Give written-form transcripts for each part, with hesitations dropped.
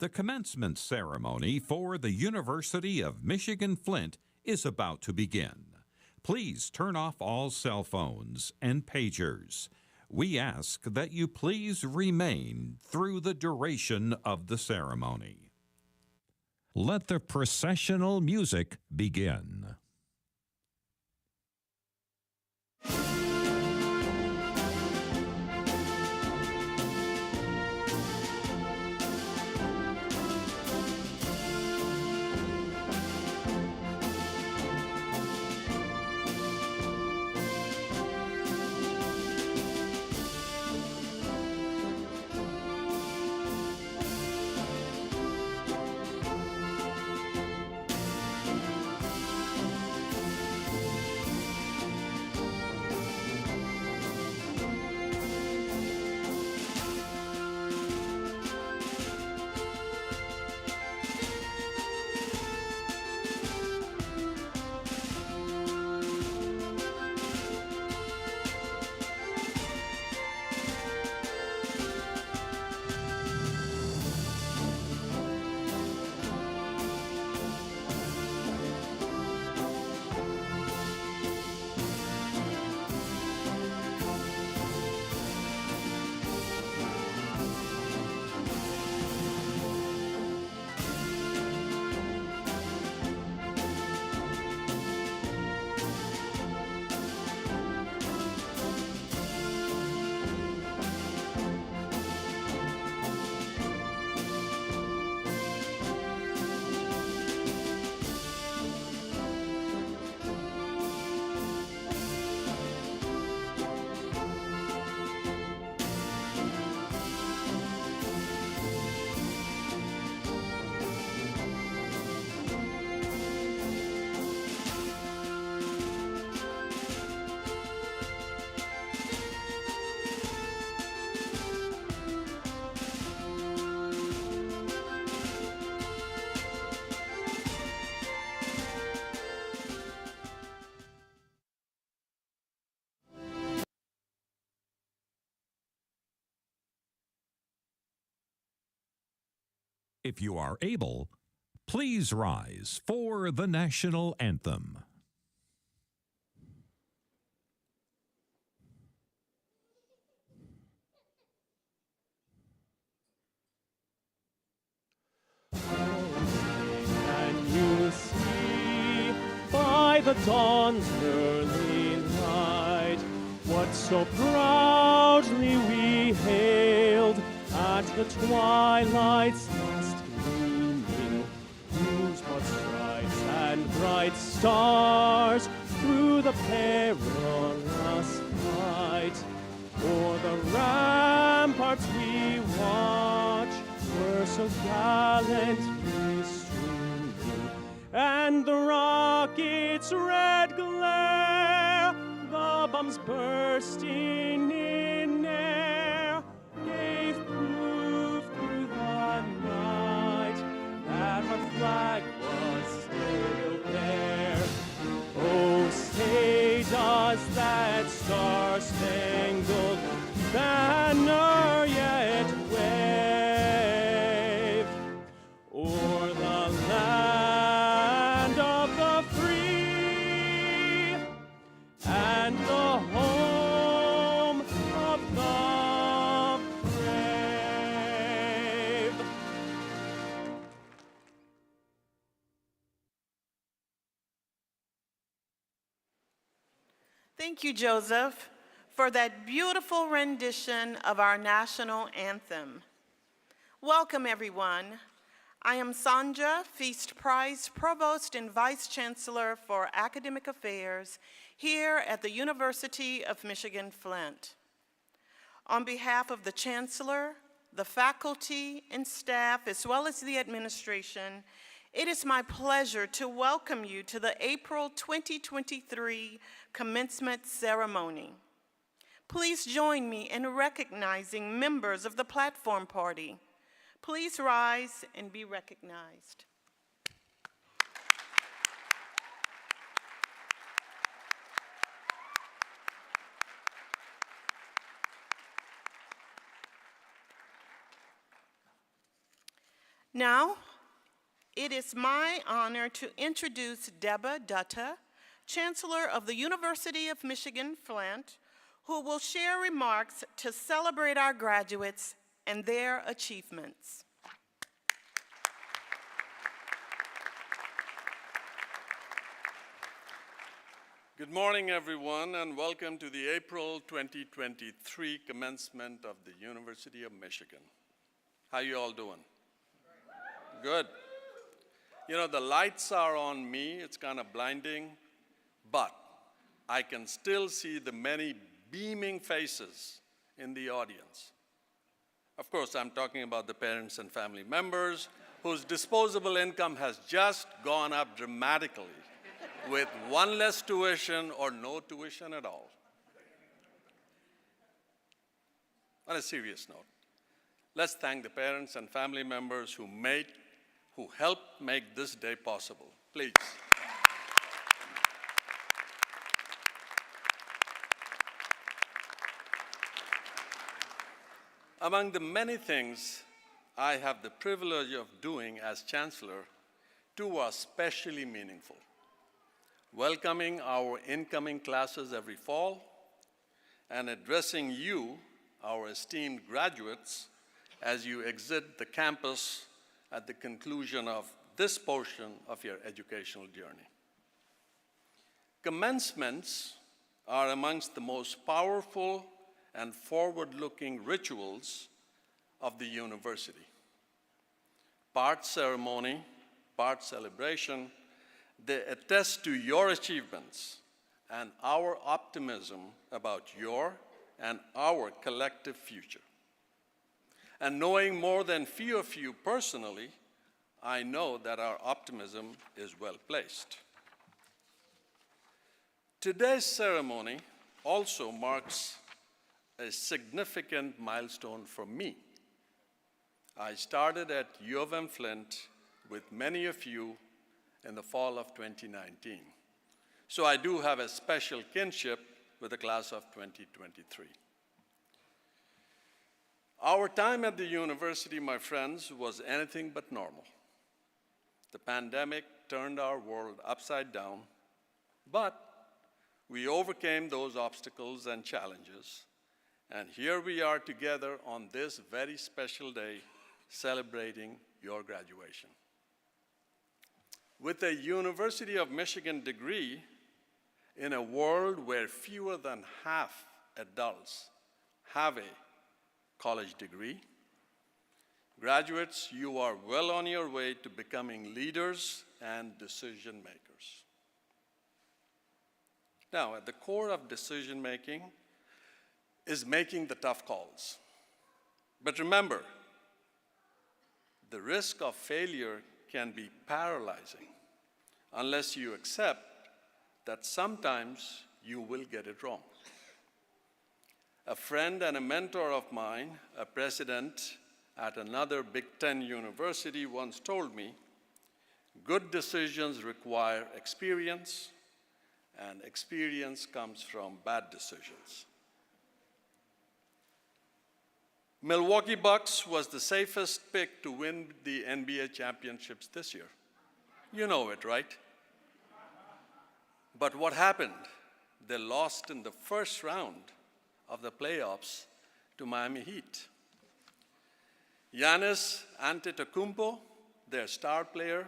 The commencement ceremony for the University of Michigan-Flint is about to begin. Please turn off all cell phones and pagers. We ask that you please remain through the duration of the ceremony. Let the processional music begin. If you are able, please rise for the national anthem. Can you see by the dawn's early light what so proudly we hailed at the twilight's last gleaming, whose broad stripes and bright stars through the perilous fight o'er the ramparts we watch were so gallantly streaming, and the rocket's red glare, the bombs bursting in air, gave proof through the night that our flag was still there. Oh, say does that star-spangled banner yet wave o'er the land of the free and the home of the brave. Thank you, Joseph, for that beautiful rendition of our national anthem. Welcome, everyone. I am Sandra Feast Price, Provost and Vice Chancellor for Academic Affairs here at the University of Michigan-Flint. On behalf of the Chancellor, the faculty and staff, as well as the administration, it is my pleasure to welcome you to the April 2023 Commencement Ceremony. Please join me in recognizing members of the platform party. Please rise and be recognized. Now, it is my honor to introduce Deborah Dutta, Chancellor of the University of Michigan-Flint, who will share remarks to celebrate our graduates and their achievements. Good morning, everyone, and welcome to the April 2023 commencement of the University of Michigan. How you all doing? Good. You know, the lights are on me. It's kind of blinding, but I can still see the many beaming faces in the audience. Of course, I'm talking about the parents and family members whose disposable income has just gone up dramatically with one less tuition or no tuition at all. On a serious note, let's thank the parents and family members who helped make this day possible. Please. Among the many things I have the privilege of doing as Chancellor, two are especially meaningful: welcoming our incoming classes every fall and addressing you, our esteemed graduates, as you exit the campus at the conclusion of this portion of your educational journey. Commencements are amongst the most powerful and forward-looking rituals of the university. Part ceremony, part celebration, they attest to your achievements and our optimism about your and our collective future. And knowing more than few of you personally, I know that our optimism is well placed. Today's ceremony also marks a significant milestone for me. I started at UM-Flint with many of you in the fall of 2019. So I do have a special kinship with the class of 2023. Our time at the university, my friends, was anything but normal. The pandemic turned our world upside down, but we overcame those obstacles and challenges, and here we are together on this very special day celebrating your graduation. With a University of Michigan degree in a world where fewer than half adults have a college degree, graduates, you are well on your way to becoming leaders and decision makers. Now, at the core of decision making is making the tough calls. But remember, the risk of failure can be paralyzing unless you accept that sometimes you will get it wrong. A friend and a mentor of mine, a president at another Big Ten university, once told me, good decisions require experience, and experience comes from bad decisions. Milwaukee Bucks was the safest pick to win the NBA championships this year. You know it, right? But what happened? They lost in the first round of the playoffs to Miami Heat. Giannis Antetokounmpo, their star player,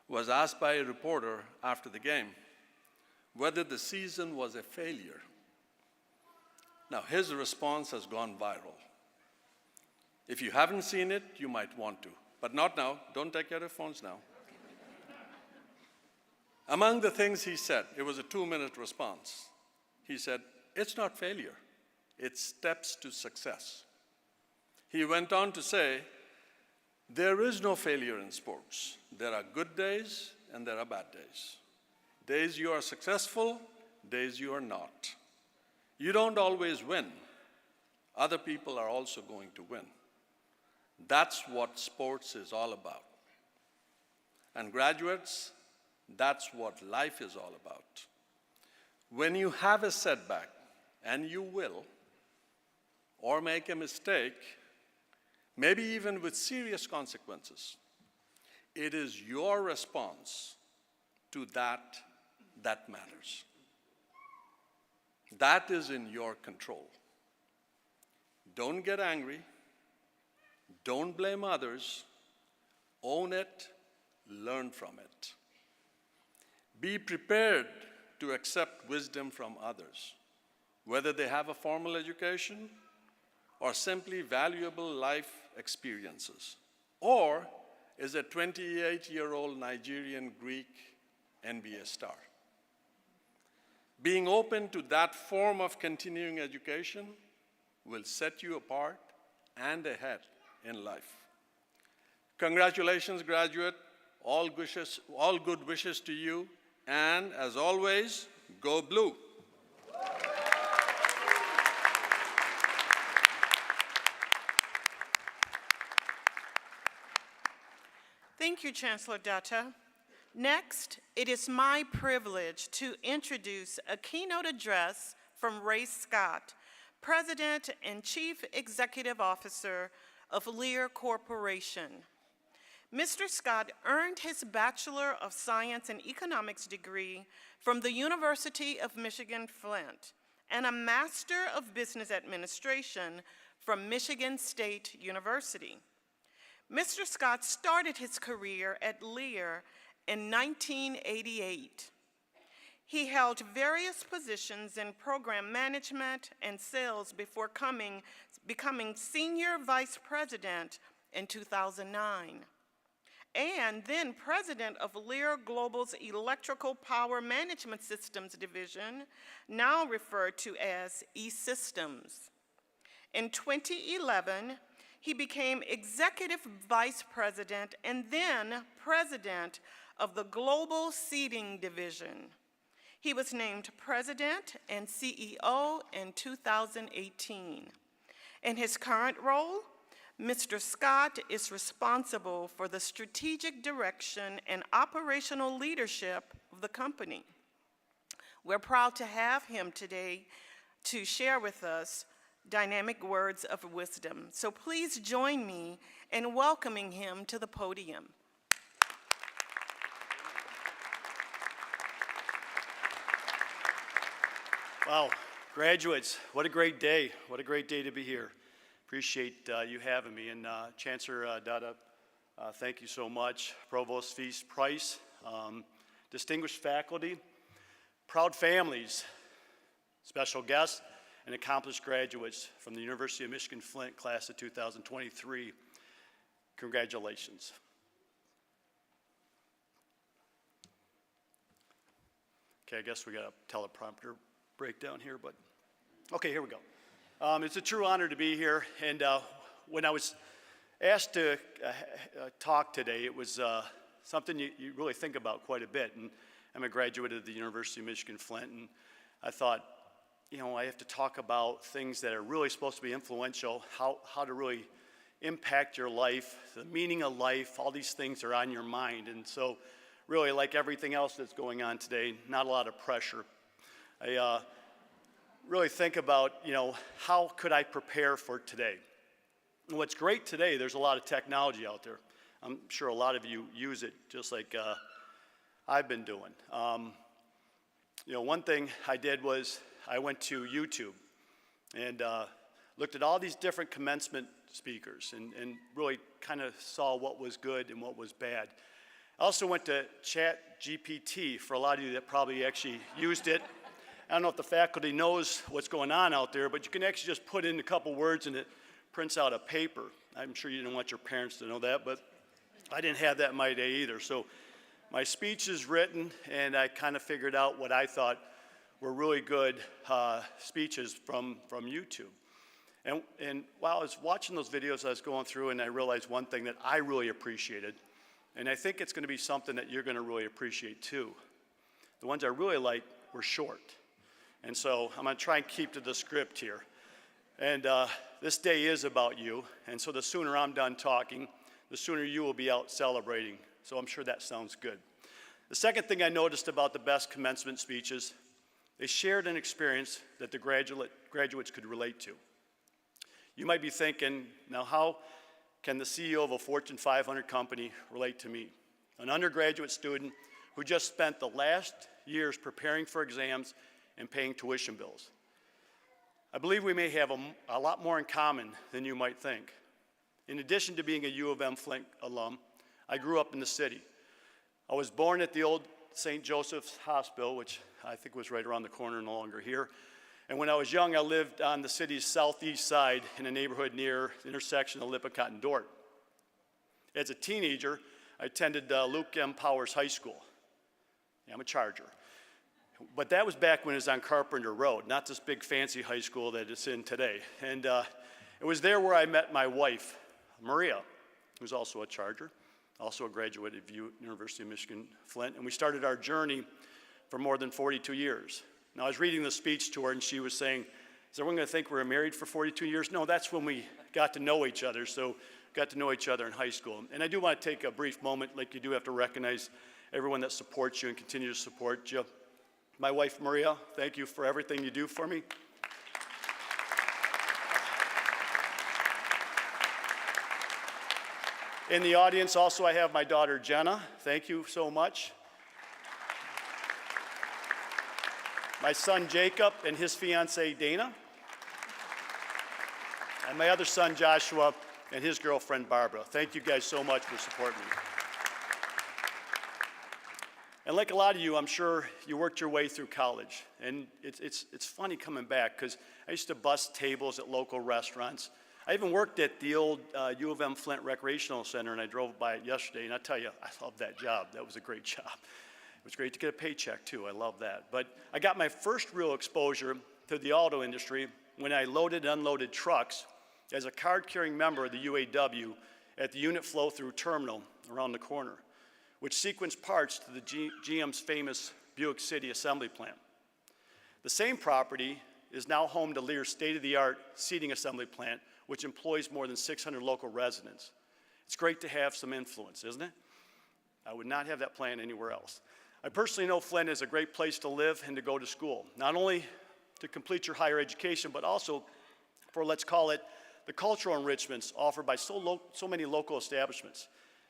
was asked by a reporter after the game whether the season was a failure. Now, his response has gone viral. If you haven't seen it, you might want to, but not now. Don't take out your phones now. Among the things he said, it was a 2-minute response. He said, "It's not failure, it's steps to success." He went on to say, there is no failure in sports. There are good days and there are bad days. Days you are successful, days you are not. You don't always win. Other people are also going to win. That's what sports is all about. And graduates, that's what life is all about. When you have a setback, and you will, or make a mistake, maybe even with serious consequences, It is your response to that that matters. That is in your control. Don't get angry. Don't blame others. Own it. Learn from it. Be prepared to accept wisdom from others, whether they have a formal education or simply valuable life experiences, or is a 28-year-old Nigerian Greek NBA star. Being open to that form of continuing education will set you apart and ahead in life. Congratulations, graduate. All good wishes to you. And as always, go blue. Thank you, Chancellor Datta. Next, it is my privilege to introduce a keynote address from Ray Scott, President and Chief Executive Officer of Lear Corporation. Mr. Scott earned his Bachelor of Science in Economics degree from the University of Michigan-Flint and a Master of Business Administration from Michigan State University. Mr. Scott started his career at Lear in 1988. He held various positions in program management and sales before becoming Senior Vice President in 2009. And then president of Lear Global's Electrical Power Management Systems Division, now referred to as E-Systems. In 2011, he became executive vice president and then president of the Global Seating Division. He was named president and CEO in 2018. In his current role, Mr. Scott is responsible for the strategic direction and operational leadership of the company. We're proud to have him today to share with us dynamic words of wisdom. So please join me in welcoming him to the podium. Wow, graduates, what a great day. What a great day to be here. Appreciate you having me. And Chancellor Datta, thank you so much. Provost Feast Price, distinguished faculty, proud families, special guests, and accomplished graduates from the University of Michigan-Flint class of 2023. Congratulations. Okay, I guess we got a teleprompter breakdown here, but okay, here we go. It's a true honor to be here, and when I was asked to talk today, it was something you really think about quite a bit, and I'm a graduate of the University of Michigan-Flint, and I thought, you know, I have to talk about things that are really supposed to be influential, how to really impact your life, the meaning of life, all these things are on your mind, and so really, like everything else that's going on today, not a lot of pressure. I really think about, you know, how could I prepare for today? And what's great today, there's a lot of technology out there. I'm sure a lot of you use it just like I've been doing. You know, one thing I did was I went to YouTube and looked at all these different commencement speakers and really kind of saw what was good and what was bad. I also went to ChatGPT, for a lot of you that probably actually used it. I don't know if the faculty knows what's going on out there, but you can actually just put in a couple words and it prints out a paper. I'm sure you didn't want your parents to know that, but I didn't have that in my day either. So my speech is written, and I kind of figured out what I thought were really good speeches from YouTube. And while I was watching those videos, I was going through, and I realized one thing that I really appreciated, and I think it's going to be something that you're going to really appreciate too. The ones I really liked were short. And so I'm going to try and keep to the script here. And this day is about you, and so the sooner I'm done talking, the sooner you will be out celebrating. So I'm sure that sounds good. The second thing I noticed about the best commencement speeches, they shared an experience that the graduates could relate to. You might be thinking, now how can the CEO of a Fortune 500 company relate to me? an undergraduate student who just spent the last years preparing for exams and paying tuition bills. I believe we may have a lot more in common than you might think. In addition to being a UM-Flint alum, I grew up in the city. I was born at the old St. Joseph's Hospital, which I think was right around the corner, no longer here. And when I was young, I lived on the city's southeast side in a neighborhood near the intersection of Lippincott and Dort. As a teenager, I attended Luke M. Powers High School. Yeah, I'm a Charger. But that was back when it was on Carpenter Road, not this big fancy high school that it's in today. And it was there where I met my wife, Maria, who's also a Charger, also a graduate of University of Michigan-Flint. And we started our journey for more than 42 years. Now, I was reading the speech to her, and she was saying, is everyone going to think we were married for 42 years? No, that's when we got to know each other. So got to know each other in high school. And I do want to take a brief moment, like you do have to recognize everyone that supports you and continue to support you. My wife, Maria, thank you for everything you do for me. In the audience also I have my daughter, Jenna. Thank you so much. My son, Jacob, and his fiancee, Dana. And my other son, Joshua, and his girlfriend, Barbara. Thank you guys so much for supporting me. And like a lot of you, I'm sure you worked your way through college. And it's funny coming back, because I used to bus tables at local restaurants. I even worked at the old U of M-Flint Recreational Center, and I drove by it yesterday, and I tell you, I love that job. That was a great job. It was great to get a paycheck, too. I love that. But I got my first real exposure to the auto industry when I loaded and unloaded trucks as a card-carrying member of the UAW at the unit flow-through terminal around the corner, which sequenced parts to the GM's famous Buick City assembly plant. The same property is now home to Lear's state-of-the-art seating assembly plant, which employs more than 600 local residents. It's great to have some influence, isn't it? I would not have that plant anywhere else. I personally know Flint is a great place to live and to go to school, not only to complete your higher education, but also for, let's call it, the cultural enrichments offered by so many local establishments.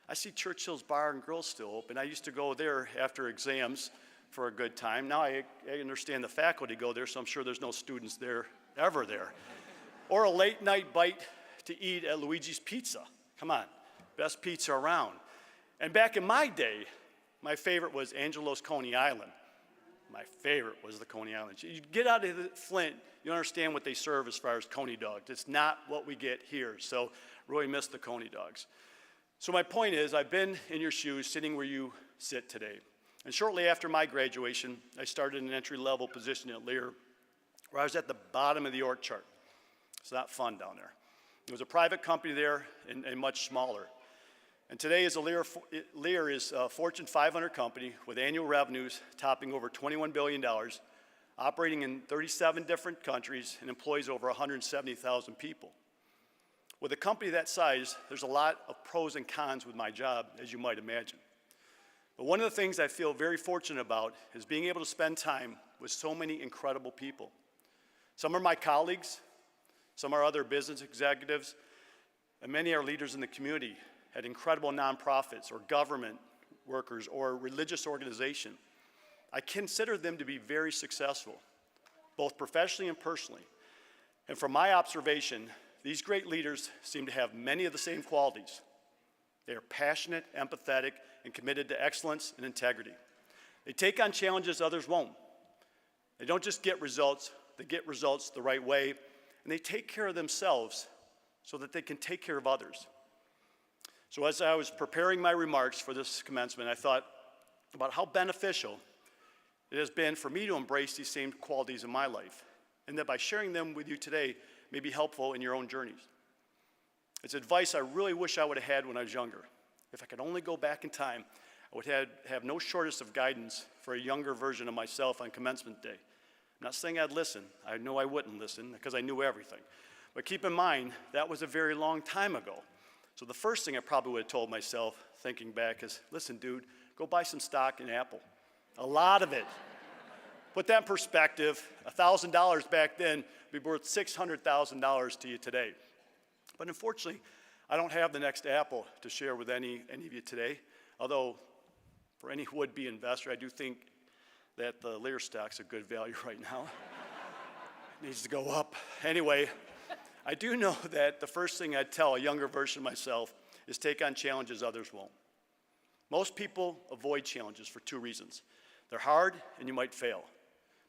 I see Churchill's Bar and Grill still open. I used to go there after exams for a good time. Now I understand the faculty go there, so I'm sure there's no students there, ever there. Or a late night bite to eat at Luigi's Pizza. Come on, best pizza around. And back in my day, my favorite was Angelo's Coney Island. My favorite was the Coney Island. You get out of Flint, you understand what they serve as far as Coney dogs. It's not what we get here, so really miss the Coney dogs. So my point is, I've been in your shoes, sitting where you sit today. And shortly after my graduation, I started an entry-level position at Lear, where I was at the bottom of the org chart. It's not fun down there. It was a private company there and much smaller. And today Lear is a Fortune 500 company with annual revenues topping over $21 billion, operating in 37 different countries and employs over 170,000 people. With a company that size, there's a lot of pros and cons with my job, as you might imagine. But one of the things I feel very fortunate about is being able to spend time with so many incredible people. Some are my colleagues, some are other business executives, and many are leaders in the community at incredible nonprofits or government workers or religious organizations. I consider them to be very successful, both professionally and personally. And from my observation, these great leaders seem to have many of the same qualities. They are passionate, empathetic, and committed to excellence and integrity. They take on challenges others won't. They don't just get results, they get results the right way, and they take care of themselves so that they can take care of others. So as I was preparing my remarks for this commencement, I thought about how beneficial it has been for me to embrace these same qualities in my life, and that by sharing them with you today may be helpful in your own journeys. It's advice I really wish I would have had when I was younger. If I could only go back in time, I would have no shortage of guidance for a younger version of myself on commencement day. I'm not saying I'd listen. I know I wouldn't listen because I knew everything. But keep in mind, that was a very long time ago. So the first thing I probably would have told myself, thinking back, is, listen, dude, go buy some stock in Apple. A lot of it. Put that in perspective, $1,000 back then would be worth $600,000 to you today. But unfortunately, I don't have the next Apple to share with any of you today, although For any would-be investor, I do think that the Lear stock's a good value right now. It needs to go up. Anyway, I do know that the first thing I'd tell a younger version of myself is take on challenges others won't. Most people avoid challenges for two reasons. They're hard and you might fail.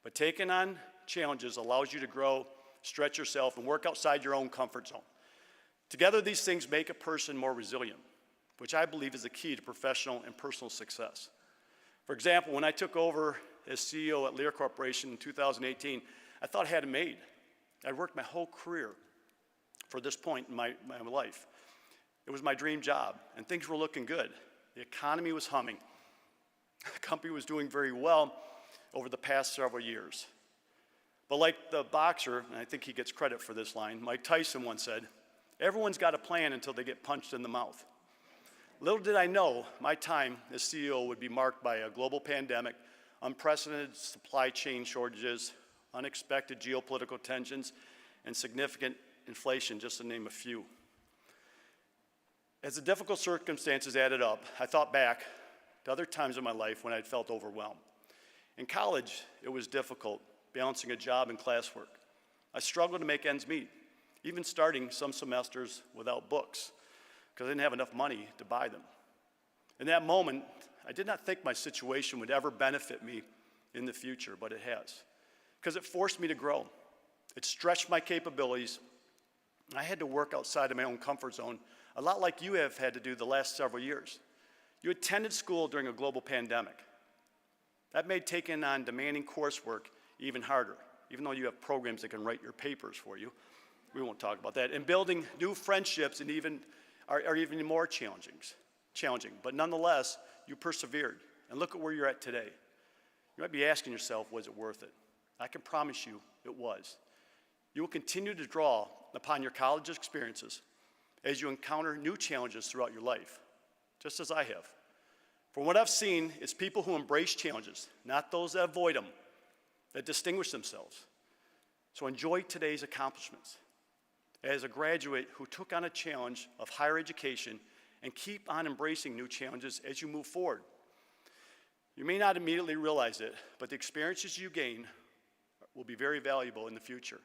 But taking on challenges allows you to grow, stretch yourself, and work outside your own comfort zone. Together, these things make a person more resilient, which I believe is the key to professional and personal success. For example, when I took over as CEO at Lear Corporation in 2018, I thought I had it made. I'd worked my whole career for this point in my life. It was my dream job, and things were looking good. The economy was humming. The company was doing very well over the past several years. But like the boxer, and I think he gets credit for this line, Mike Tyson once said, "Everyone's got a plan until they get punched in the mouth." Little did I know my time as CEO would be marked by a global pandemic, unprecedented supply chain shortages, unexpected geopolitical tensions, and significant inflation, just to name a few. As the difficult circumstances added up, I thought back to other times in my life when I'd felt overwhelmed. In college, it was difficult balancing a job and classwork. I struggled to make ends meet, even starting some semesters without books, because I didn't have enough money to buy them. In that moment, I did not think my situation would ever benefit me in the future, but it has, because it forced me to grow. It stretched my capabilities. I had to work outside of my own comfort zone, a lot like you have had to do the last several years. You attended school during a global pandemic. That made taking on demanding coursework even harder, even though you have programs that can write your papers for you. We won't talk about that. And building new friendships and are even more challenging. But nonetheless, you persevered. And look at where you're at today. You might be asking yourself, was it worth it? I can promise you it was. You will continue to draw upon your college experiences as you encounter new challenges throughout your life, just as I have. From what I've seen, it's people who embrace challenges, not those that avoid them, that distinguish themselves. So enjoy today's accomplishments. As a graduate who took on a challenge of higher education and keep on embracing new challenges as you move forward. You may not immediately realize it, but the experiences you gain will be very valuable in the future.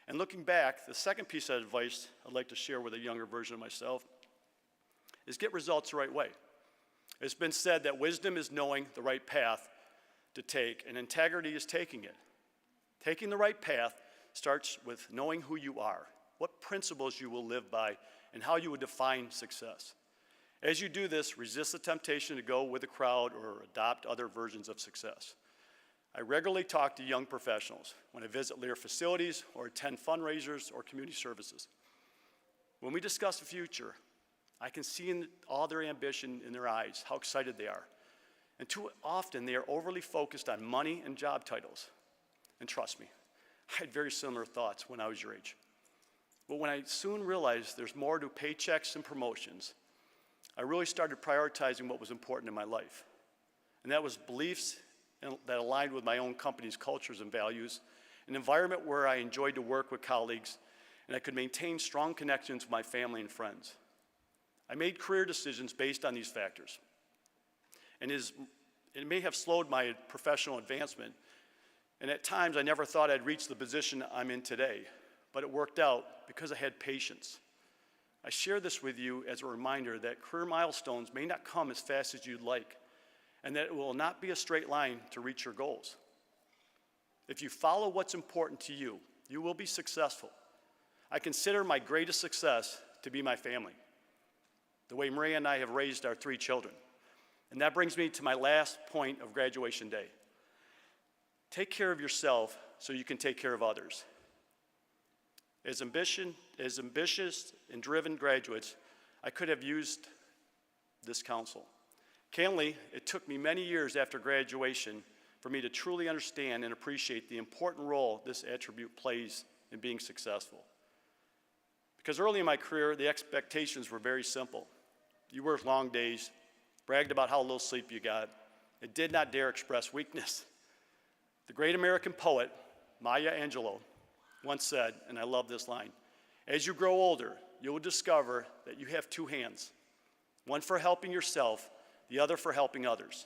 And looking back, the second piece of advice I'd like to share with a younger version of myself is get results the right way. It's been said that wisdom is knowing the right path to take, and integrity is taking it. Taking the right path starts with knowing who you are, what principles you will live by, and how you would define success. As you do this, resist the temptation to go with the crowd or adopt other versions of success. I regularly talk to young professionals when I visit Lear facilities or attend fundraisers or community services. When we discuss the future, I can see in all their ambition in their eyes how excited they are. And too often they are overly focused on money and job titles. And trust me, I had very similar thoughts when I was your age. But when I soon realized there's more to paychecks and promotions, I really started prioritizing what was important in my life. And that was beliefs that aligned with my own company's cultures and values, an environment where I enjoyed to work with colleagues, and I could maintain strong connections with my family and friends. I made career decisions based on these factors. And it may have slowed my professional advancement, and at times I never thought I'd reach the position I'm in today, but it worked out because I had patience. I share this with you as a reminder that career milestones may not come as fast as you'd like, and that it will not be a straight line to reach your goals. If you follow what's important to you, you will be successful. I consider my greatest success to be my family, the way Maria and I have raised our 3 children. And that brings me to my last point of graduation day. Take care of yourself so you can take care of others. As ambitious and driven graduates, I could have used this counsel. Candidly, it took me many years after graduation for me to truly understand and appreciate the important role this attribute plays in being successful. Because early in my career, the expectations were very simple. You worked long days, bragged about how little sleep you got, and did not dare express weakness. The great American poet, Maya Angelou, once said, and I love this line, "As you grow older, you will discover that you have 2 hands, one for helping yourself, the other for helping others.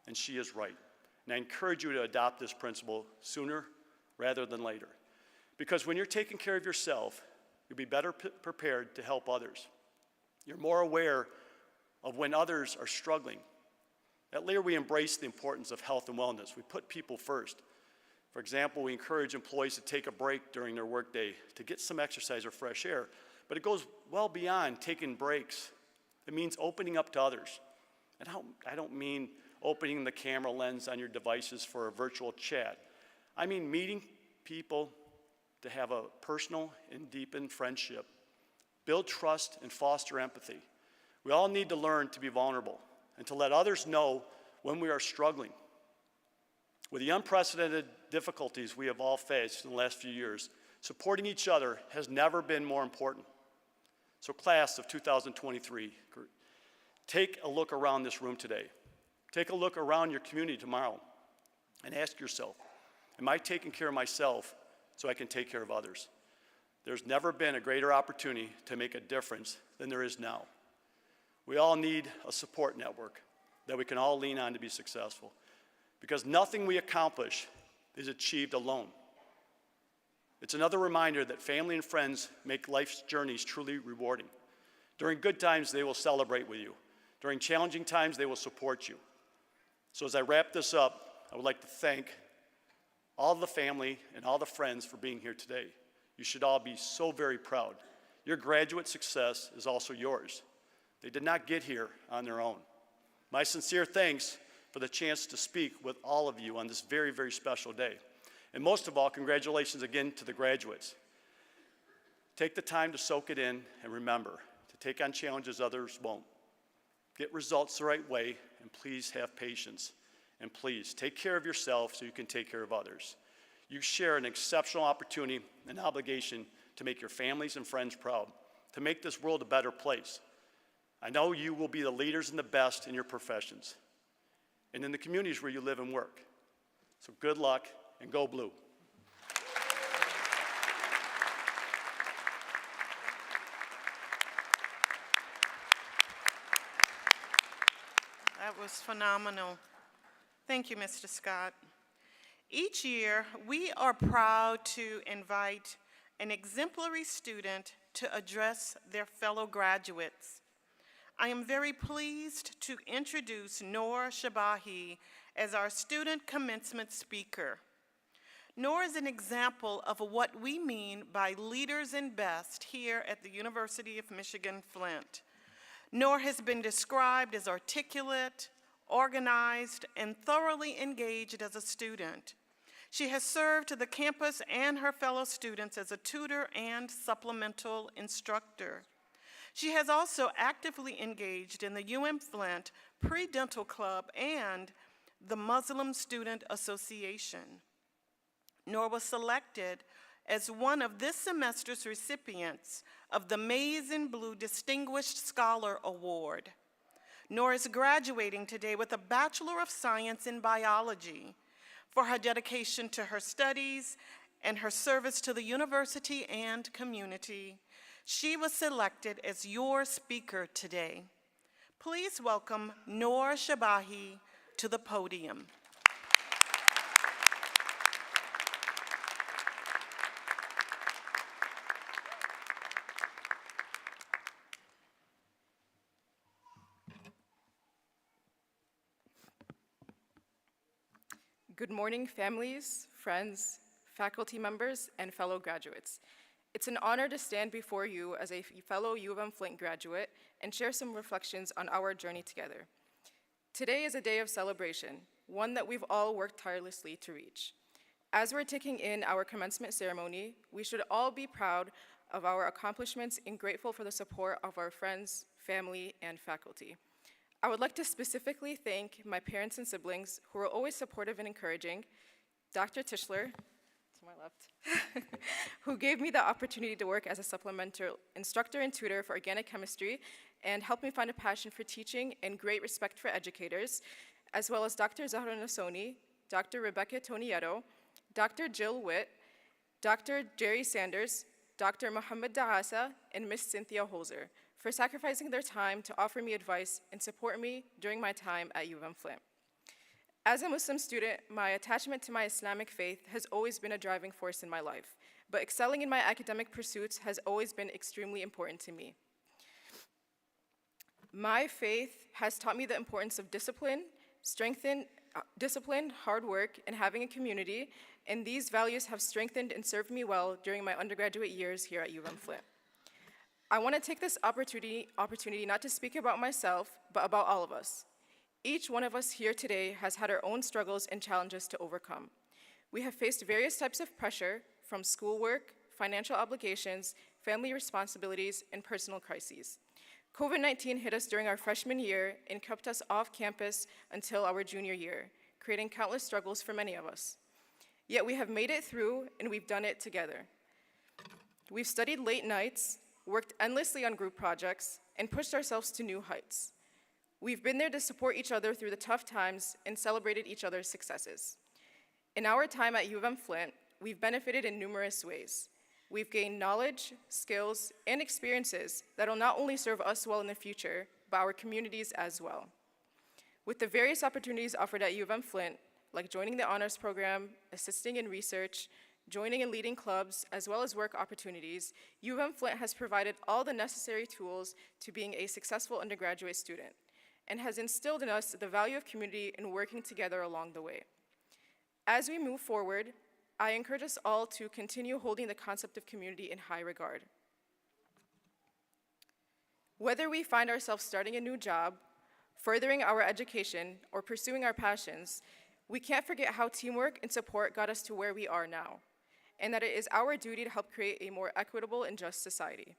and she is right. And I encourage you to adopt this principle sooner rather than later. Because when you're taking care of yourself, you'll be better prepared to help others. You're more aware of when others are struggling. At Lear, we embrace the importance of health and wellness. We put people first. For example, we encourage employees to take a break during their workday to get some exercise or fresh air. But it goes well beyond taking breaks. It means opening up to others. And I don't mean opening the camera lens on your devices for a virtual chat. I mean meeting people to have a personal and deepened friendship, build trust, and foster empathy. We all need to learn to be vulnerable and to let others know when we are struggling. With the unprecedented difficulties we have all faced in the last few years, supporting each other has never been more important. So class of 2023, take a look around this room today. Take a look around your community tomorrow and ask yourself, am I taking care of myself so I can take care of others? There's never been a greater opportunity to make a difference than there is now. We all need a support network that we can all lean on to be successful, because nothing we accomplish is achieved alone. It's another reminder that family and friends make life's journeys truly rewarding. During good times, they will celebrate with you. During challenging times, they will support you. So as I wrap this up, I would like to thank all the family and all the friends for being here today. You should all be so very proud. Your graduate success is also yours. They did not get here on their own. My sincere thanks for the chance to speak with all of you on this very, very special day. And most of all, congratulations again to the graduates. Take the time to soak it in and remember to take on challenges others won't. Get results the right way, and please have patience. And please take care of yourself so you can take care of others. You share an exceptional opportunity and obligation to make your families and friends proud, to make this world a better place. I know you will be the leaders and the best in your professions and in the communities where you live and work. So good luck and go blue. That was phenomenal. Thank you, Mr. Scott. Each year, we are proud to invite an exemplary student to address their fellow graduates. I am very pleased to introduce Noor Shabahi as our student commencement speaker. Noor is an example of what we mean by leaders and best here at the University of Michigan-Flint. Noor has been described as articulate, organized, and thoroughly engaged as a student. She has served the campus and her fellow students as a tutor and supplemental instructor. She has also actively engaged in the UM-Flint Pre-Dental Club and the Muslim Student Association. Noor was selected as one of this semester's recipients of the Maize and Blue Distinguished Scholar Award. Noor is graduating today with a Bachelor of Science in Biology for her dedication to her studies and her service to the university and community. She was selected as your speaker today. Please welcome Noor Shabahi to the podium. Good morning, families, friends, faculty members, and fellow graduates. It's an honor to stand before you as a fellow UM-Flint graduate and share some reflections on our journey together. Today is a day of celebration, one that we've all worked tirelessly to reach. As we're taking in our commencement ceremony, we should all be proud of our accomplishments and grateful for the support of our friends, family, and faculty. I would like to specifically thank my parents and siblings who were always supportive and encouraging, Dr. Tischler, to my left, who gave me the opportunity to work as a supplemental instructor and tutor for organic chemistry and helped me find a passion for teaching and great respect for educators, as well as Dr. Zahra Nasoni, Dr. Rebecca Tonietto, Dr. Jill Witt, Dr. Jerry Sanders, Dr. Mohammed Dahasa, and Miss Cynthia Holzer, for sacrificing their time to offer me advice and support me during my time at UM-Flint. As a Muslim student, my attachment to my Islamic faith has always been a driving force in my life, but excelling in my academic pursuits has always been extremely important to me. My faith has taught me the importance of discipline, hard work, and having a community, and these values have strengthened and served me well during my undergraduate years here at UM-Flint. I want to take this opportunity not to speak about myself, but about all of us. Each one of us here today has had our own struggles and challenges to overcome. We have faced various types of pressure, from schoolwork, financial obligations, family responsibilities, and personal crises. COVID-19 hit us during our freshman year and kept us off campus until our junior year, creating countless struggles for many of us. Yet we have made it through, and we've done it together. We've studied late nights, worked endlessly on group projects, and pushed ourselves to new heights. We've been there to support each other through the tough times and celebrated each other's successes. In our time at UM-Flint, we've benefited in numerous ways. We've gained knowledge, skills, and experiences that will not only serve us well in the future, but our communities as well. With the various opportunities offered at UM-Flint, like joining the honors program, assisting in research, joining and leading clubs, as well as work opportunities, UM-Flint has provided all the necessary tools to being a successful undergraduate student, and has instilled in us the value of community and working together along the way. As we move forward, I encourage us all to continue holding the concept of community in high regard. Whether we find ourselves starting a new job, furthering our education, or pursuing our passions, we can't forget how teamwork and support got us to where we are now, and that it is our duty to help create a more equitable and just society.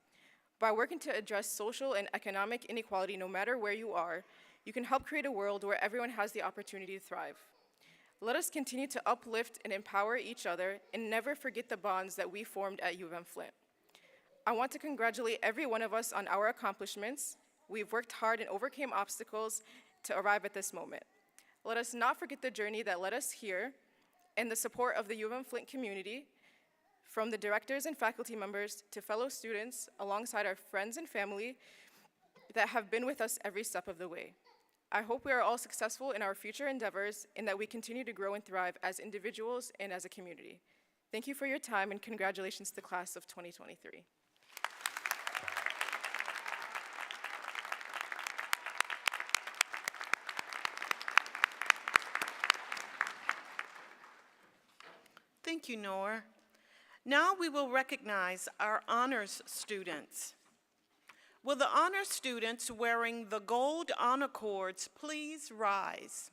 By working to address social and economic inequality no matter where you are, you can help create a world where everyone has the opportunity to thrive. Let us continue to uplift and empower each other and never forget the bonds that we formed at UM-Flint. I want to congratulate every one of us on our accomplishments. We've worked hard and overcame obstacles to arrive at this moment. Let us not forget the journey that led us here and the support of the UM-Flint community, from the directors and faculty members to fellow students, alongside our friends and family that have been with us every step of the way. I hope we are all successful in our future endeavors and that we continue to grow and thrive as individuals and as a community. Thank you for your time, and congratulations to the class of 2023. Thank you, Noor. Now we will recognize our honors students. Will the honor students wearing the gold honor cords please rise?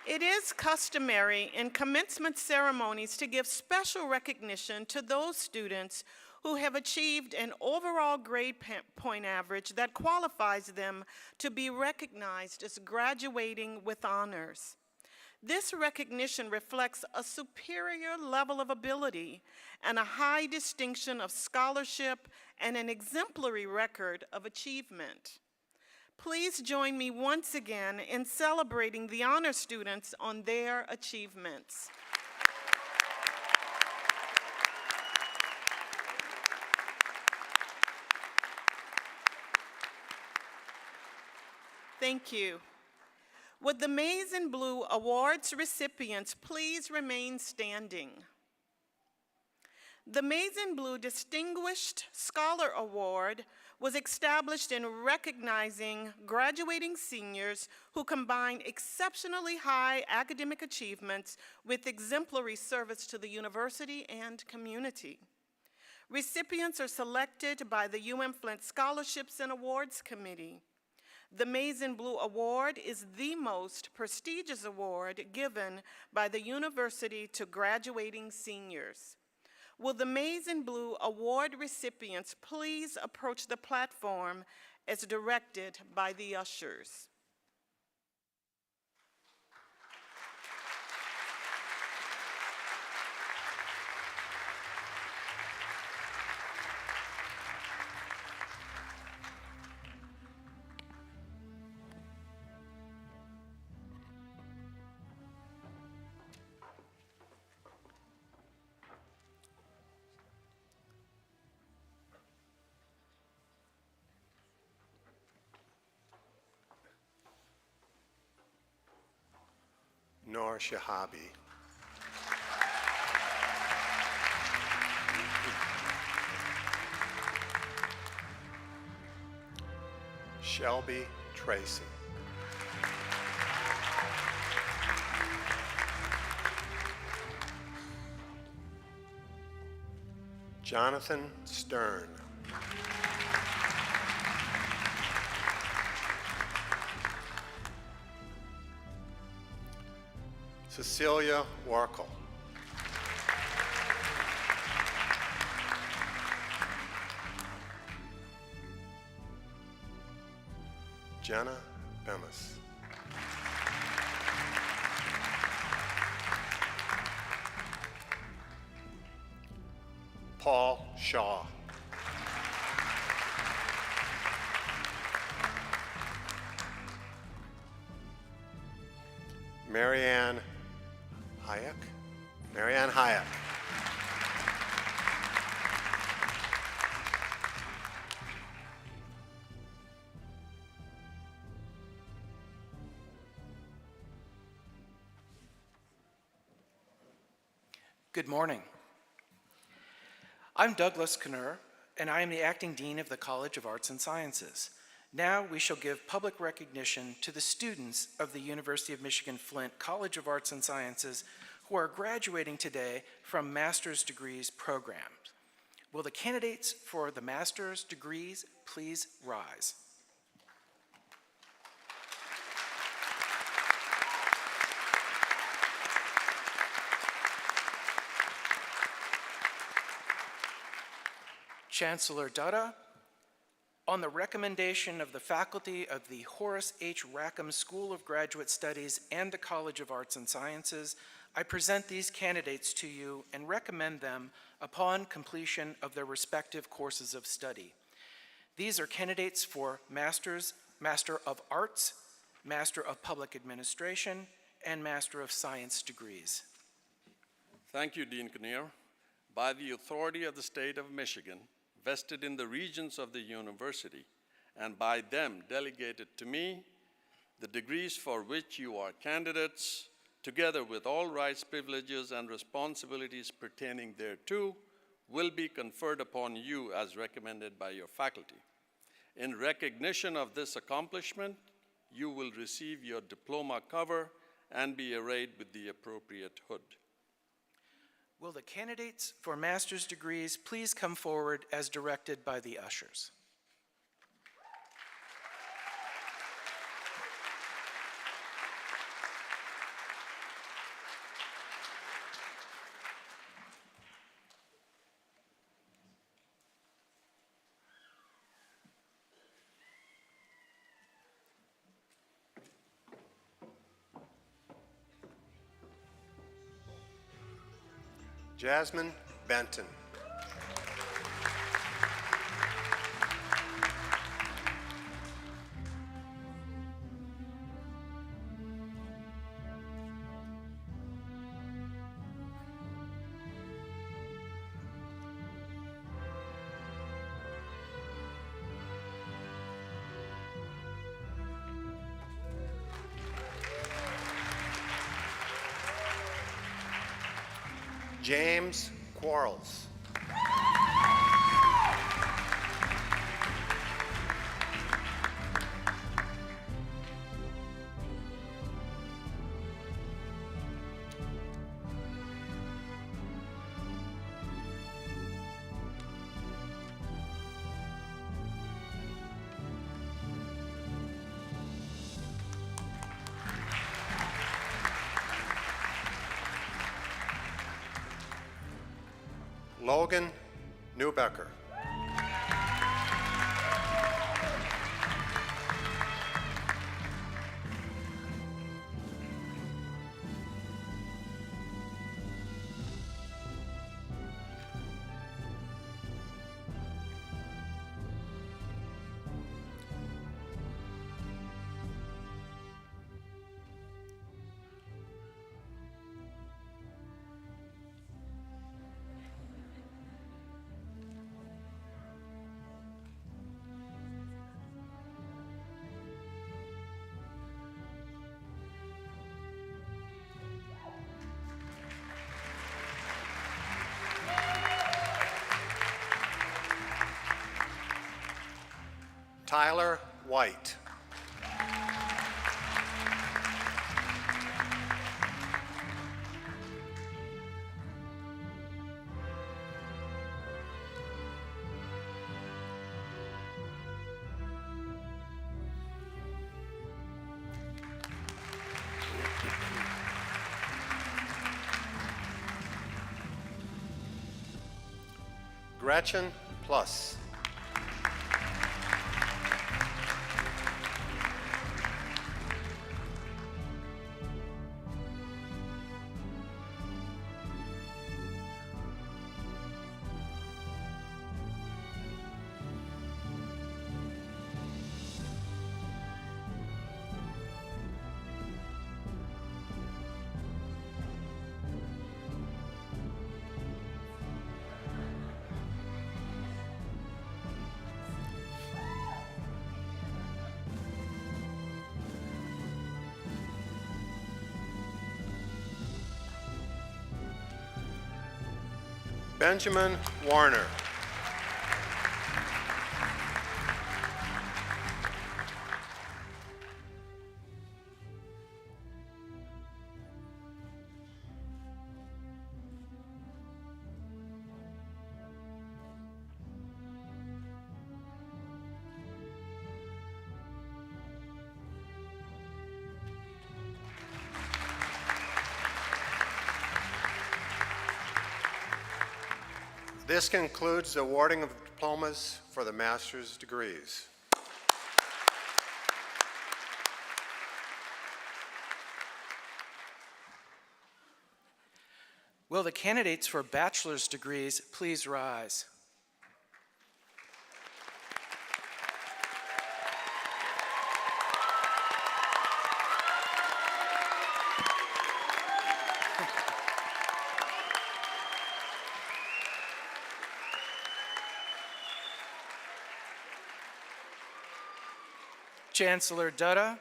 It is customary in commencement ceremonies to give special recognition to those students who have achieved an overall grade point average that qualifies them to be recognized as graduating with honors. This recognition reflects a superior level of ability and a high distinction of scholarship and an exemplary record of achievement. Please join me once again in celebrating the honor students on their achievements. Thank you. Would the Maize and Blue Awards recipients please remain standing? The Maize and Blue Distinguished Scholar Award was established in recognizing graduating seniors who combine exceptionally high academic achievements with exemplary service to the university and community. Recipients are selected by the UM-Flint Scholarships and Awards Committee. The Maize and Blue Award is the most prestigious award given by the university to graduating seniors. Will the Maize and Blue Award recipients please approach the platform as directed by the ushers? Noor Shahabi. Shelby Tracy. Jonathan Stern. Cecilia Warkle. Jenna Bemis. Paul Shaw. Marianne Hayek. Marianne Hayek. Good morning. I'm Douglas Knurr, and I am the Acting Dean of the College of Arts and Sciences. Now we shall give public recognition to the students of the University of Michigan-Flint College of Arts and Sciences who are graduating today from master's degrees programs. Will the candidates for the master's degrees please rise? Chancellor Dutta, on the recommendation of the faculty of the Horace H. Rackham School of Graduate Studies and the College of Arts and Sciences, I present these candidates to you and recommend them upon completion of their respective courses of study. These are candidates for Master of Arts, Master of Public Administration, and Master of Science degrees. Thank you, Dean Kinnear. By the authority of the state of Michigan, vested in the regents of the university, and by them delegated to me, the degrees for which you are candidates, together with all rights, privileges, and responsibilities pertaining thereto, will be conferred upon you as recommended by your faculty. In recognition of this accomplishment, you will receive your diploma cover and be arrayed with the appropriate hood. Will the candidates for master's degrees please come forward as directed by the ushers? Jasmine Benton. James Quarles. Logan Newbecker. Tyler White. Gretchen Plus. Benjamin Warner. This concludes the awarding of diplomas for the master's degrees. Will the candidates for bachelor's degrees please rise? Chancellor Dutta,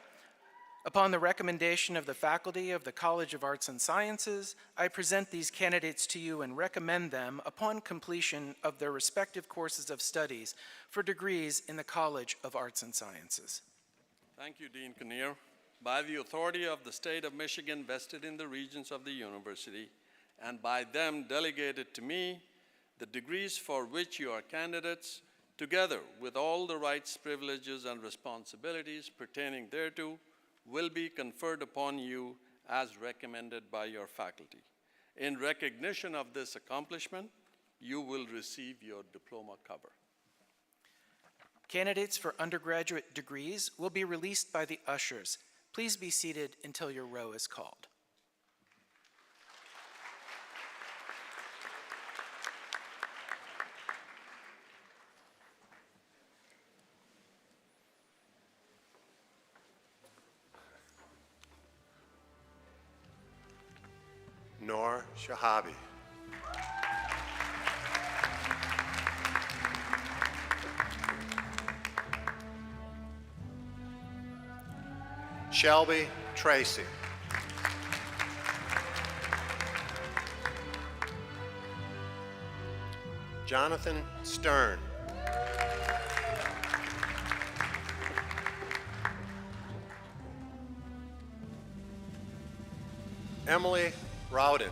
upon the recommendation of the faculty of the College of Arts and Sciences, I present these candidates to you and recommend them upon completion of their respective courses of studies for degrees in the College of Arts and Sciences. Thank you, Dean Kinnear. By the authority of the state of Michigan vested in the regents of the university, and by them delegated to me, the degrees for which you are candidates, together with all the rights, privileges, and responsibilities pertaining thereto, will be conferred upon you as recommended by your faculty. In recognition of this accomplishment, you will receive your diploma cover. Candidates for undergraduate degrees will be released by the ushers. Please be seated until your row is called. Noor Shahabi. Shelby Tracy. Jonathan Stern. Emily Rowden.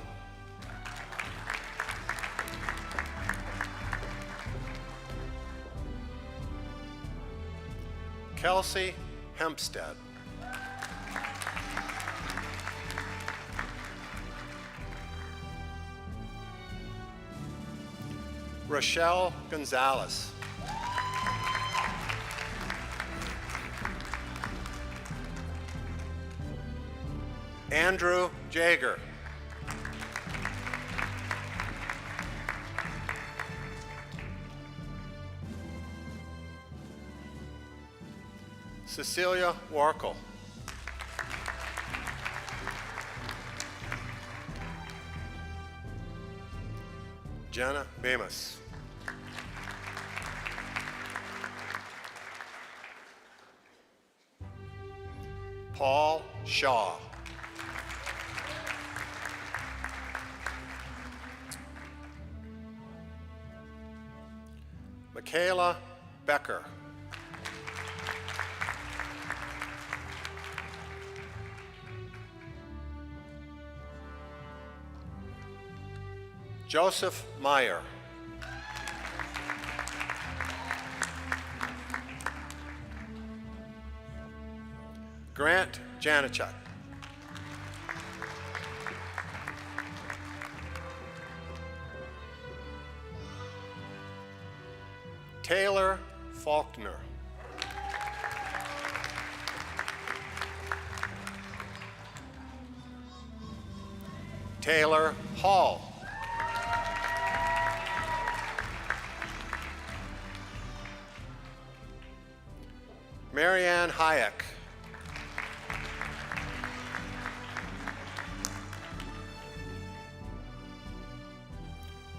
Kelsey Hempstead. Rochelle Gonzalez. Andrew Jager. Cecilia Warkle. Jenna Bemis. Paul Shaw. Michaela Becker. Joseph Meyer. Grant Janichuk. Taylor Faulkner. Taylor Hall. Marianne Hayek.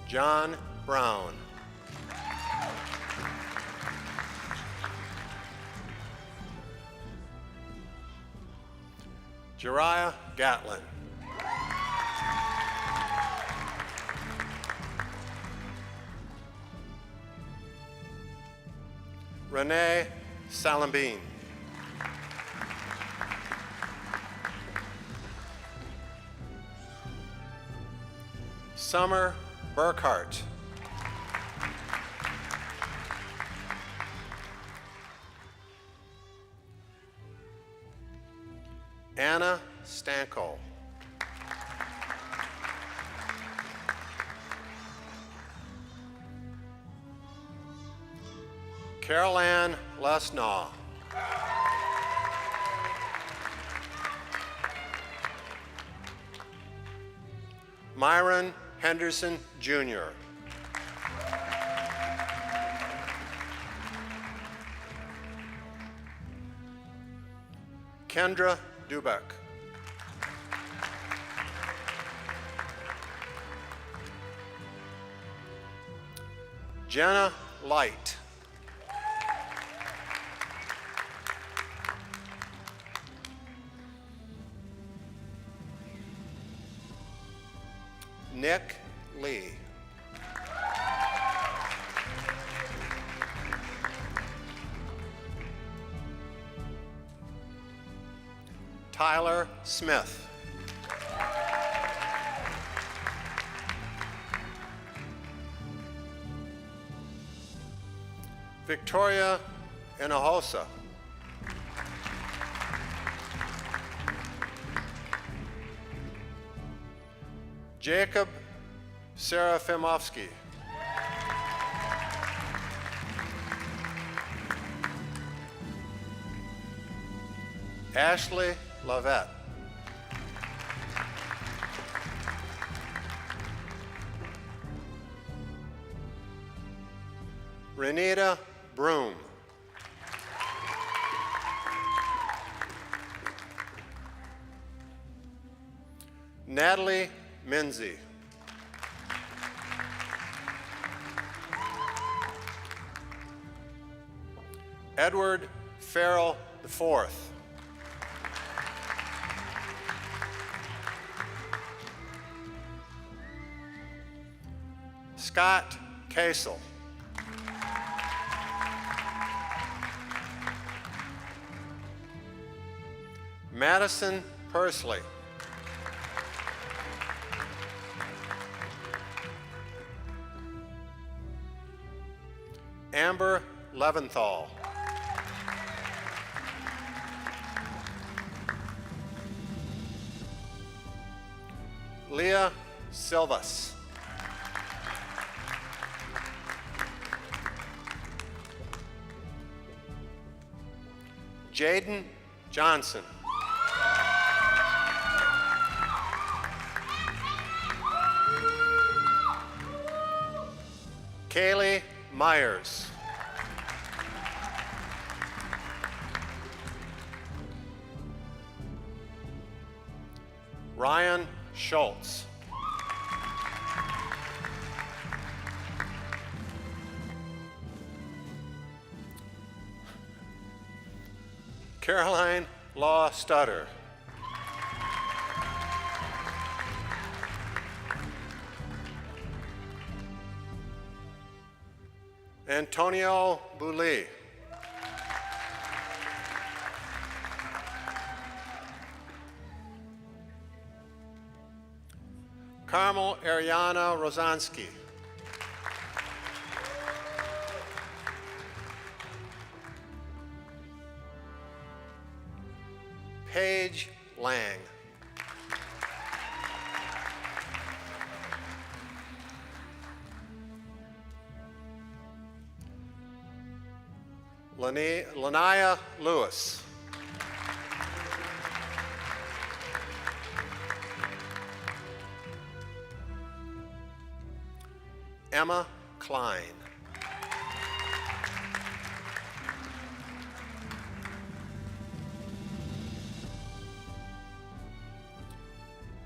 John Brown. Jariah Gatlin. Renee Salambine. Summer Burkhart. Anna Stanko. Carol Ann Lesnaw. Myron Henderson, Jr. Kendra Dubeck. Jenna Light. Nick Lee. Tyler Smith. Victoria Hinojosa. Jacob Serafimovsky. Ashley Lavette. Renita Broom. Natalie Minzy. Edward Farrell IV. Scott Casel. Madison Pursley. Amber Leventhal. Leah Silvas. Jaden Johnson. Kaylee Myers. Ryan Schultz. Caroline Law Stutter. Antonio Boulay. Carmel Ariana Rosansky. Paige Lang. Lanaya Lewis. Emma Klein.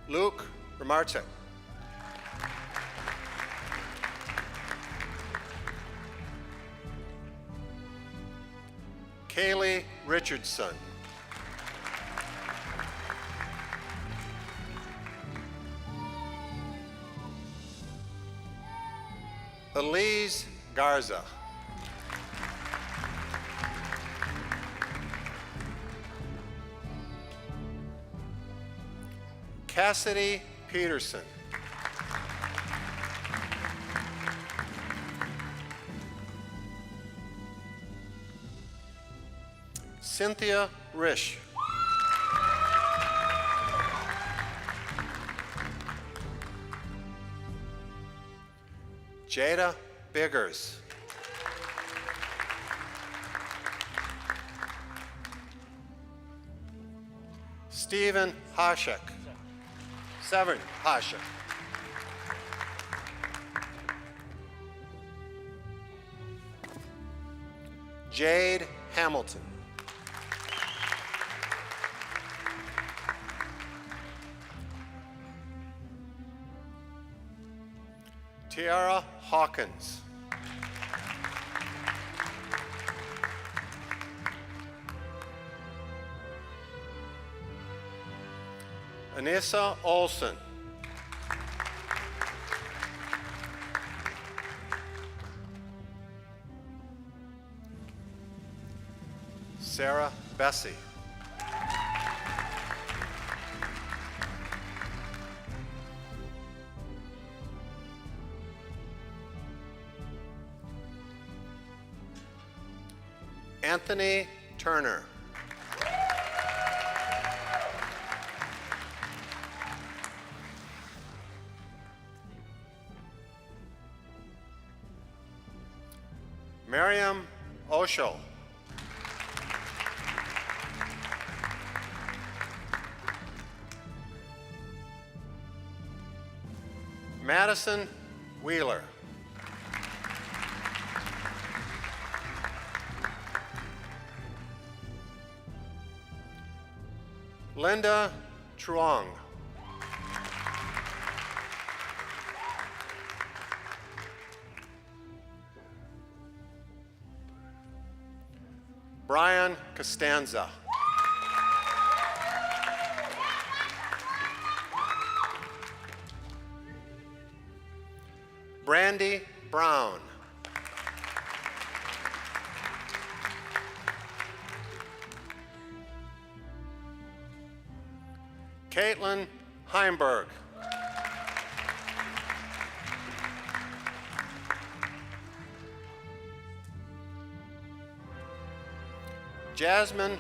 Luke Remartek. Kaylee Richardson. Elise Garza. Cassidy Peterson. Cynthia Risch. Jada Biggers. Stephen Hashek. Severn Hashek. Jade Hamilton. Tiara Hawkins. Anissa Olson. Sarah Bessie. Anthony Turner. Miriam Oshel. Madison Wheeler. Linda Truong. Brian Costanza. Brandy Brown. Caitlin Heimberg. Jasmine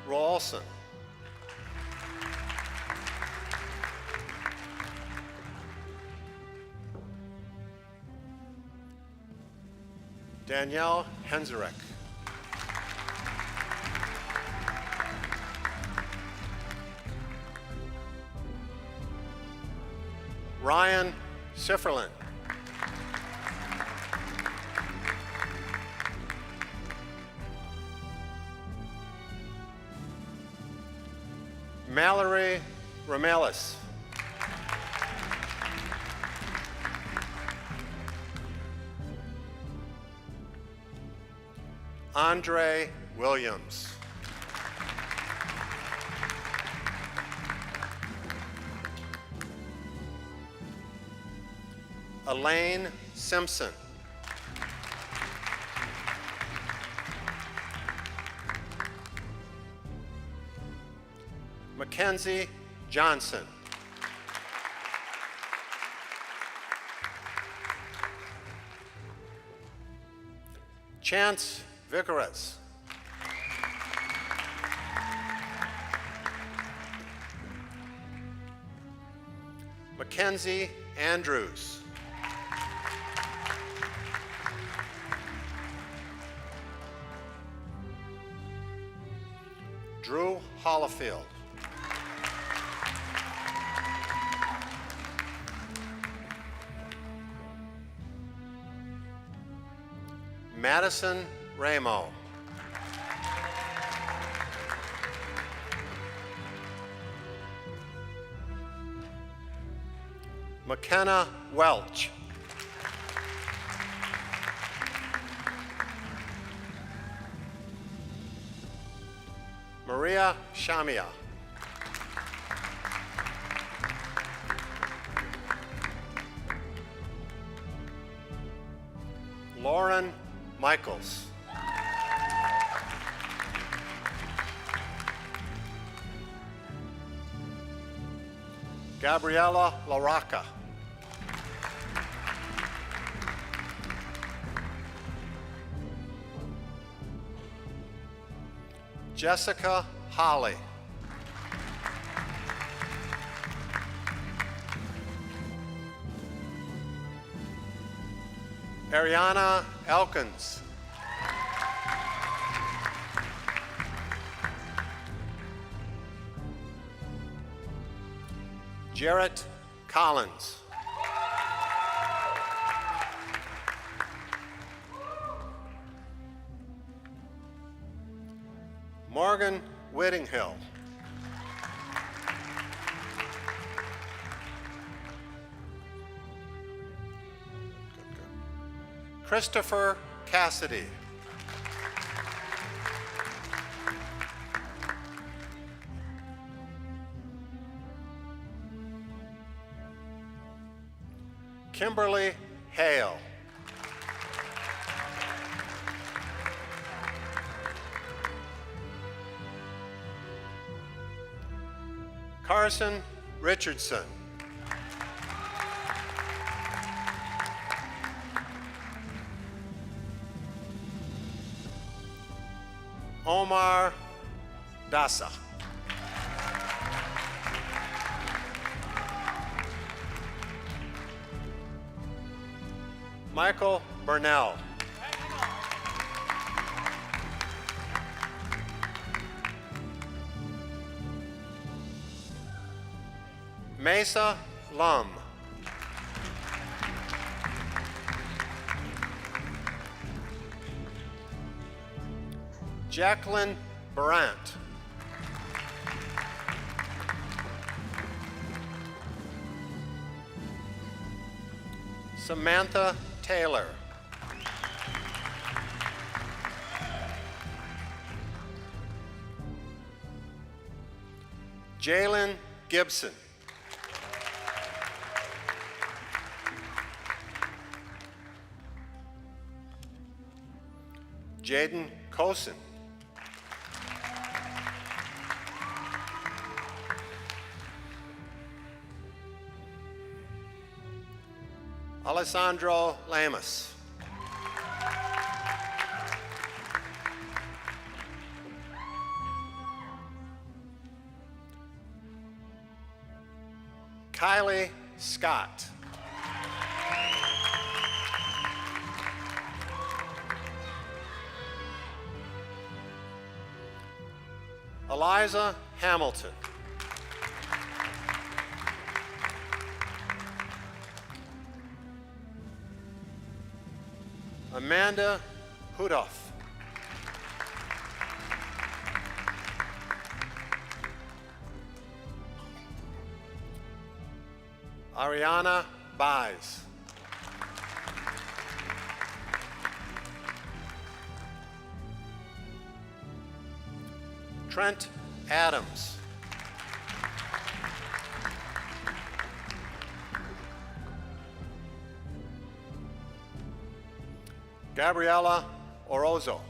Rawlson. Danielle Henzarek. Ryan Sifferlin. Mallory Ramelis. Andre Williams. Elaine Simpson. Mackenzie Johnson. Chance Vicares. Mackenzie Andrews. Drew Hollifield. Madison Ramo. McKenna Welch. Maria Shamia. Lauren Michaels. Gabriela Laraca. Jessica Holly. Ariana Elkins. Jarrett Collins. Morgan Whittinghill. Christopher Cassidy. Kimberly Hale. Carson Richardson. Omar Dasa. Michael Burnell. Mesa Lum. Jacqueline Brandt. Samantha Taylor. Jalen Gibson. Jaden Cosin. Alessandro Lamas. Kylie Scott. Eliza Hamilton. Amanda Hudoff. Ariana Baez. Trent Adams. Gabriela Orozo.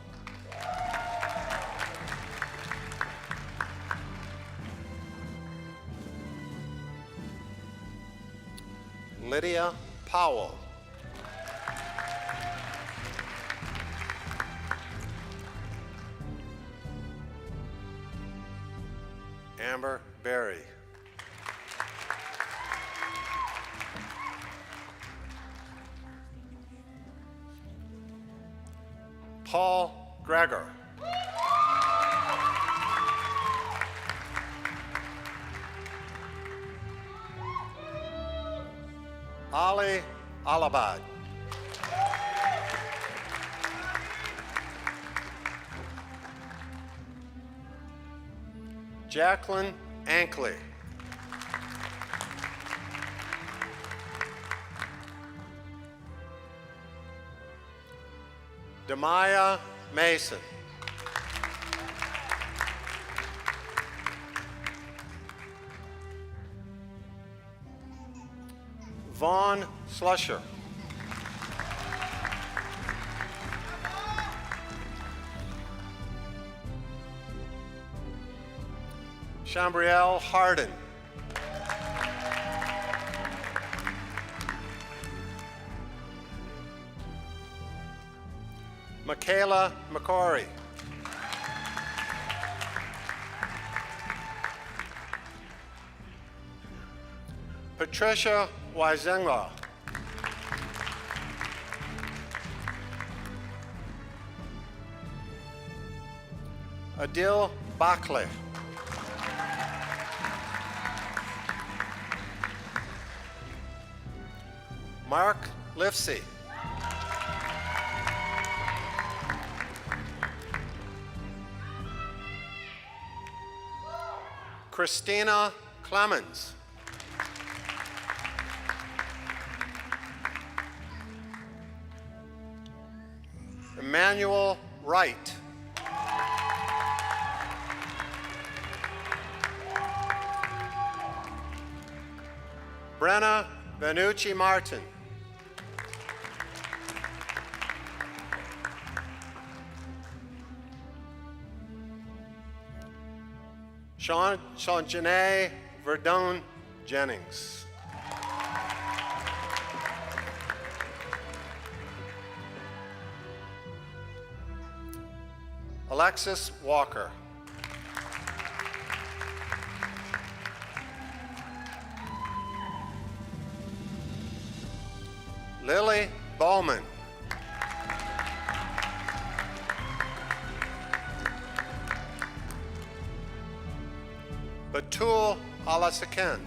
Lydia Powell. Berry. Paul Gregor. Ali Alabad. Jacqueline Ankley. Demaya Mason. Vaughn Slusher. Chambrielle Harden. Michaela McCory. Patricia Wisenga. Adil Bakle. Mark Lifsey. Christina Clemens. Emmanuel Wright. Brenna Vanucci Martin. Jeanne Verdon Jennings. Alexis Walker. Lily Bowman. Batul Alasaken.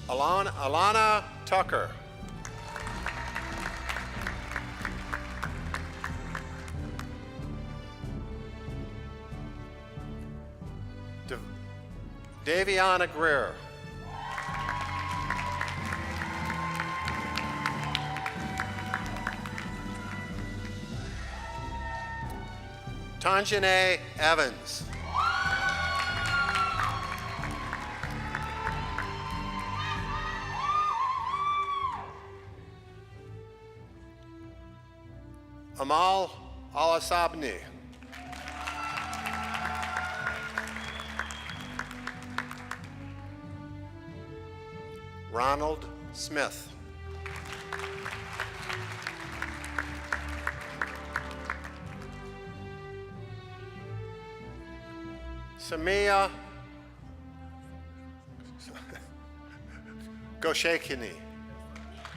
Alana Tucker. Daviana Greer. Tanjane Evans. Amal Alasabni. Ronald Smith. Samia Goshekini.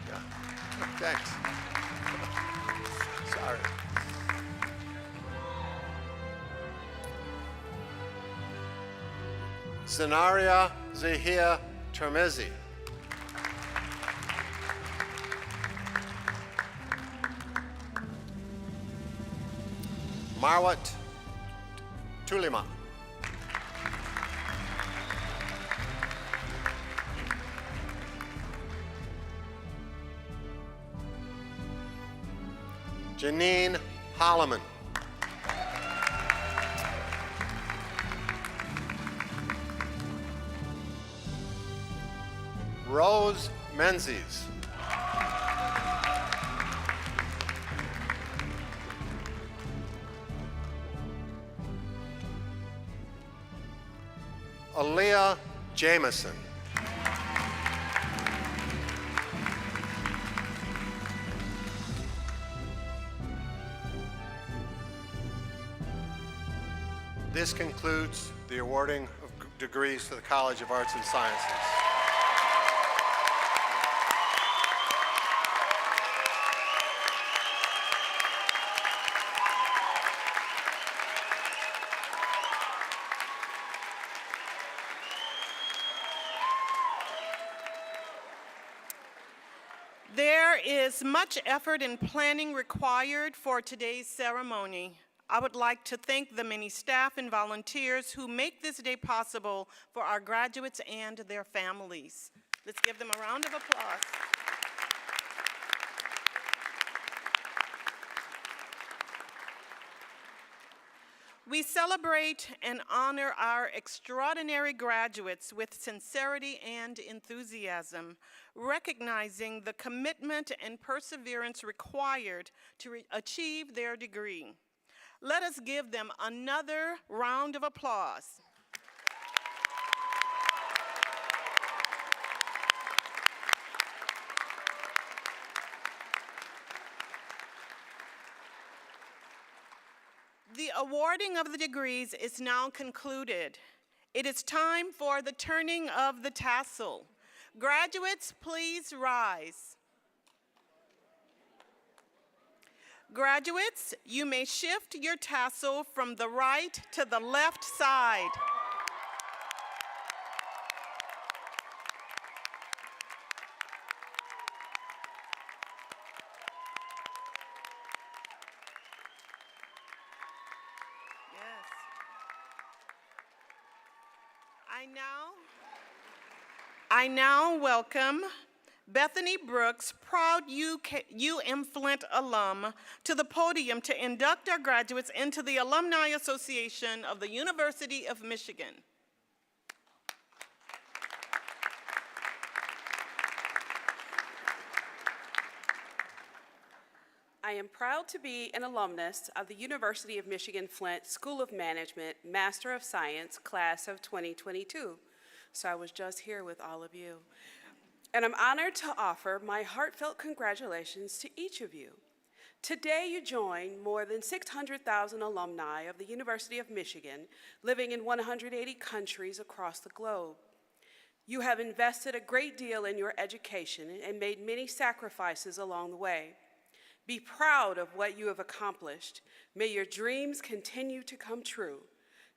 Yeah. Thanks. Sorry. Zenaria Zahia Termizi. Marwat Tulima. Janine Holloman. Rose Menzies. Aaliyah Jameson. This concludes the awarding of degrees to the College of Arts and Sciences. There is much effort and planning required for today's ceremony. I would like to thank the many staff and volunteers who make this day possible for our graduates and their families. Let's give them a round of applause. We celebrate and honor our extraordinary graduates with sincerity and enthusiasm, recognizing the commitment and perseverance required to achieve their degree. Let us give them another round of applause. The awarding of the degrees is now concluded. It is time for the turning of the tassel. Graduates, please rise. Graduates, you may shift your tassel from the right to the left side. Yes. I now welcome Bethany Brooks, proud UM-Flint alum, to the podium to induct our graduates into the Alumni Association of the University of Michigan. I am proud to be an alumnus of the University of Michigan-Flint School of Management, Master of Science, class of 2022. So I was just here with all of you. And I'm honored to offer my heartfelt congratulations to each of you. Today you join more than 600,000 alumni of the University of Michigan living in 180 countries across the globe. You have invested a great deal in your education and made many sacrifices along the way. Be proud of what you have accomplished. May your dreams continue to come true.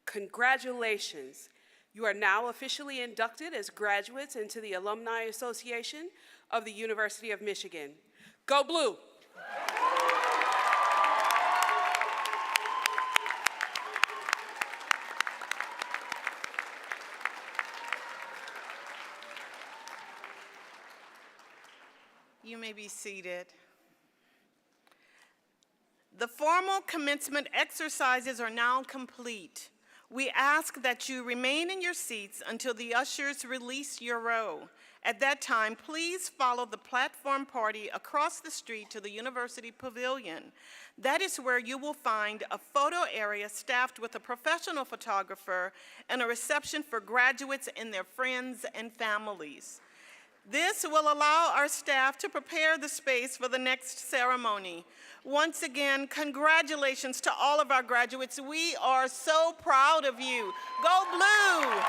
Congratulations. You are now officially inducted as graduates into the Alumni Association of the University of Michigan. Go Blue! You may be seated. The formal commencement exercises are now complete. We ask that you remain in your seats until the ushers release your row. At that time, please follow the platform party across the street to the University Pavilion. That is where you will find a photo area staffed with a professional photographer and a reception for graduates and their friends and families. This will allow our staff to prepare the space for the next ceremony. Once again, congratulations to all of our graduates. We are so proud of you. Go Blue!